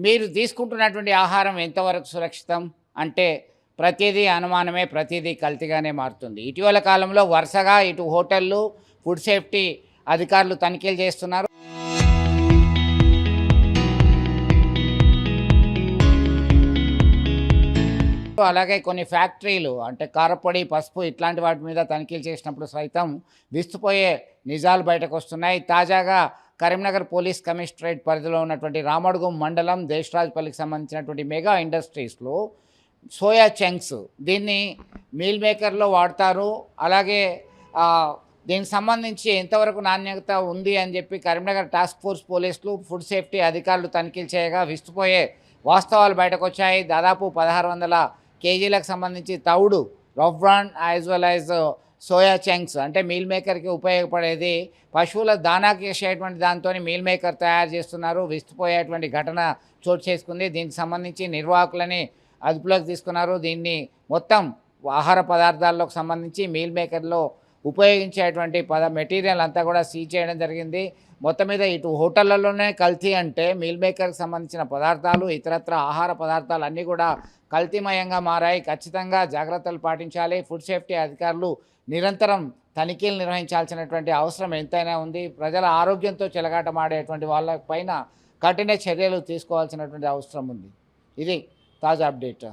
మీరు తీసుకుంటున్నటువంటి ఆహారం ఎంతవరకు సురక్షితం అంటే ప్రతిదీ అనుమానమే, ప్రతిదీ కల్తీగానే మారుతుంది. ఇటీవల కాలంలో వరుసగా ఇటు హోటళ్ళు, ఫుడ్ సేఫ్టీ అధికారులు తనిఖీలు చేస్తున్నారు. అలాగే కొన్ని ఫ్యాక్టరీలు అంటే కారపొడి, పసుపు ఇట్లాంటి వాటి మీద తనిఖీలు చేసినప్పుడు సైతం విస్తుపోయే నిజాలు బయటకు వస్తున్నాయి. తాజాగా కరీంనగర్ పోలీస్ కమిషనరేట్ పరిధిలో ఉన్నటువంటి రామడుగు మండలం దేశరాజపల్లికి సంబంధించినటువంటి మెగా ఇండస్ట్రీస్లో సోయా చంక్స్ దీన్ని మీల్ మేకర్లో వాడతారు. అలాగే దీనికి సంబంధించి ఎంతవరకు నాణ్యత ఉంది అని చెప్పి కరీంనగర్ టాస్క్ ఫోర్స్ పోలీసులు, ఫుడ్ సేఫ్టీ అధికారులు తనిఖీలు చేయగా విస్తుపోయే వాస్తవాలు బయటకు వచ్చాయి. దాదాపు 1600 కేజీలకు సంబంధించి తౌడు, rough brand as well as soya chunks అంటే మీల్ మేకర్కి ఉపయోగపడేది పశువుల దానాకి వేసేటువంటి దాంతో మీల్ మేకర్ తయారు చేస్తున్నారు. విస్తుపోయేటువంటి ఘటన చోటు చేసుకుంది. దీనికి సంబంధించి నిర్వాహకులని అదుపులోకి తీసుకున్నారు. దీన్ని మొత్తం ఆహార పదార్థాల్లోకి సంబంధించి మీల్ మేకర్లో ఉపయోగించేటువంటి మెటీరియల్ అంతా కూడా సీజ్ చేయడం జరిగింది. మొత్తం మీద ఇటు హోటళ్లలోనే కల్తీ అంటే మీల్ మేకర్కి సంబంధించిన పదార్థాలు, ఇతరత్ర ఆహార పదార్థాలు అన్నీ కూడా కల్తీమయంగా మారాయి. ఖచ్చితంగా జాగ్రత్తలు పాటించాలి. ఫుడ్ సేఫ్టీ అధికారులు నిరంతరం తనిఖీలు నిర్వహించాల్సినటువంటి అవసరం ఎంతైనా ఉంది. ప్రజల ఆరోగ్యంతో చెలగాటమాడేటువంటి వాళ్ళపైన కఠిన చర్యలు తీసుకోవాల్సినటువంటి అవసరం ఉంది. ఇది తాజా అప్డేట్.